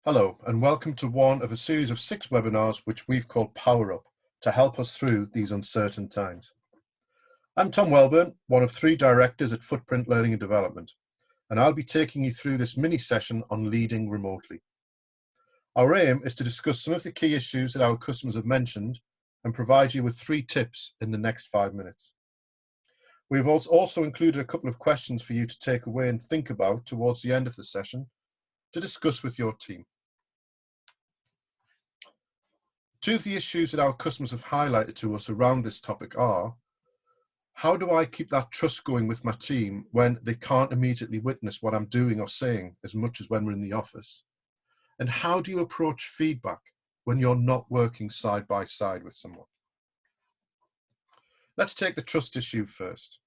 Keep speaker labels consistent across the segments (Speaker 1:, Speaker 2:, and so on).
Speaker 1: Hello, and welcome to one of a series of 6 webinars which we've called Power Up to help us through these uncertain times. I'm Tom Welburn, one of 3 directors at Footprint Learning and Development, and I'll be taking you through this mini session on leading remotely. Our aim is to discuss some of the key issues that our customers have mentioned and provide you with 3 tips in the next 5 minutes. We've also included a couple of questions for you to take away and think about towards the end of the session to discuss with your team. 2 of the issues that our customers have highlighted to us around this topic are: how do I keep that trust going with my team when they can't immediately witness what I'm doing or saying as much as when we're in the office? And how do you approach feedback when you're not working side by side with someone? Let's take the trust issue first.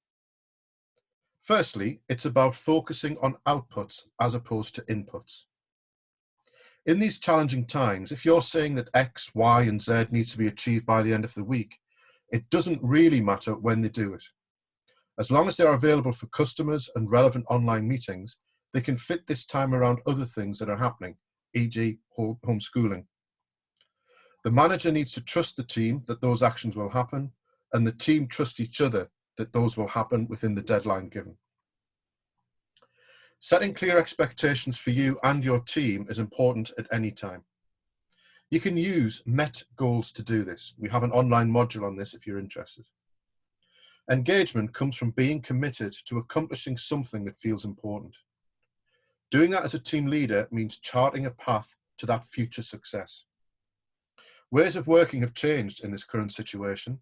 Speaker 1: Firstly, it's about focusing on outputs as opposed to inputs. In these challenging times, if you're saying that X, Y, and Z needs to be achieved by the end of the week, it doesn't really matter when they do it. As long as they are available for customers and relevant online meetings, they can fit this time around other things that are happening, e.g. homeschooling. The manager needs to trust the team that those actions will happen, and the team trust each other that those will happen within the deadline given. Setting clear expectations for you and your team is important at any time. You can use MET goals to do this. We have an online module on this if you're interested. Engagement comes from being committed to accomplishing something that feels important. Doing that as a team leader means charting a path to that future success. Ways of working have changed in this current situation,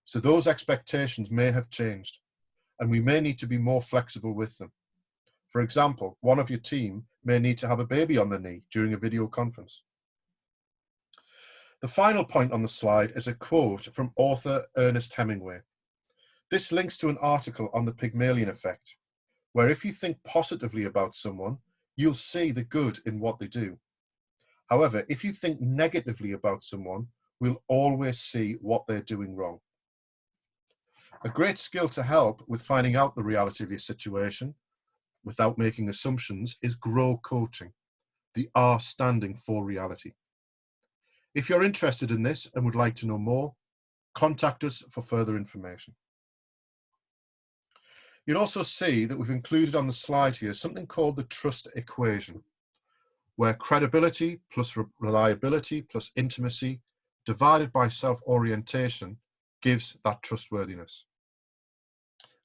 Speaker 1: so those expectations may have changed, and we may need to be more flexible with them. For example, one of your team may need to have a baby on their knee during a video conference. The final point on the slide is a quote from author Ernest Hemingway. This links to an article on the Pygmalion effect, where if you think positively about someone, you'll see the good in what they do. However, if you think negatively about someone, we'll always see what they're doing wrong. A great skill to help with finding out the reality of your situation without making assumptions is GROW coaching, the R standing for reality. If you're interested in this and would like to know more, contact us for further information. You'll also see that we've included on the slide here something called the trust equation, where credibility plus reliability plus intimacy divided by self-orientation gives that trustworthiness.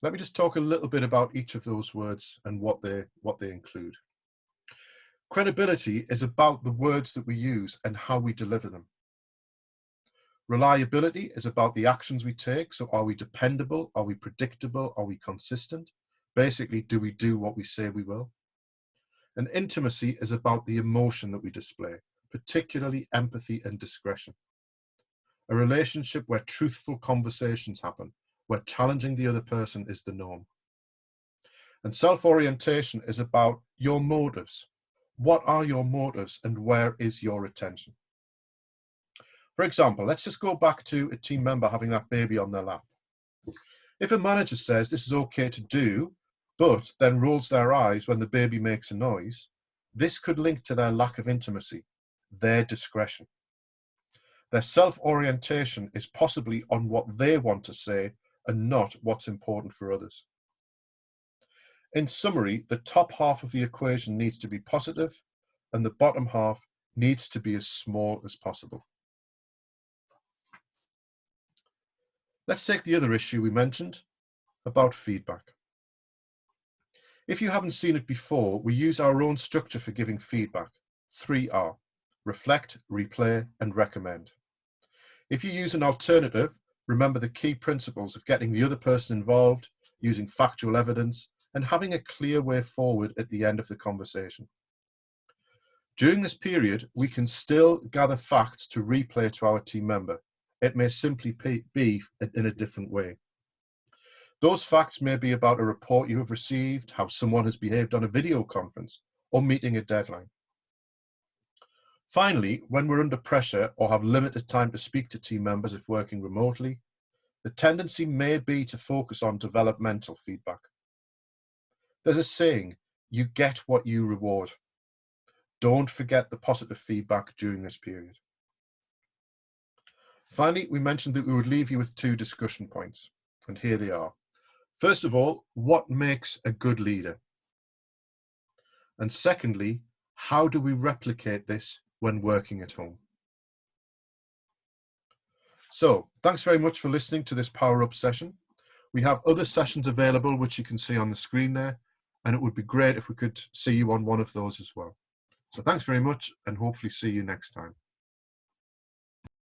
Speaker 1: Let me just talk a little bit about each of those words and what they include. Credibility is about the words that we use and how we deliver them. Reliability is about the actions we take. So are we dependable? Are we predictable? Are we consistent? Basically, do we do what we say we will? And intimacy is about the emotion that we display, particularly empathy and discretion. A relationship where truthful conversations happen, where challenging the other person is the norm. And self-orientation is about your motives. What are your motives and where is your attention? For example, let's just go back to a team member having that baby on their lap. If a manager says this is okay to do, but then rolls their eyes when the baby makes a noise, this could link to their lack of intimacy, their discretion. Their self-orientation is possibly on what they want to say and not what's important for others. In summary, the top half of the equation needs to be positive and the bottom half needs to be as small as possible. Let's take the other issue we mentioned about feedback. If you haven't seen it before, we use our own structure for giving feedback, 3R, reflect, replay, and recommend. If you use an alternative, remember the key principles of getting the other person involved, using factual evidence, and having a clear way forward at the end of the conversation. During this period, we can still gather facts to replay to our team member. It may simply be in a different way. Those facts may be about a report you have received, how someone has behaved on a video conference, or meeting a deadline. Finally, when we're under pressure or have limited time to speak to team members if working remotely, the tendency may be to focus on developmental feedback. There's a saying, you get what you reward. Don't forget the positive feedback during this period. Finally, we mentioned that we would leave you with 2 discussion points, and here they are. First of all, what makes a good leader? And secondly, how do we replicate this when working at home? So, thanks very much for listening to this Power Up session. We have other sessions available, which you can see on the screen there, and it would be great if we could see you on one of those as well. So thanks very much, and hopefully see you next time.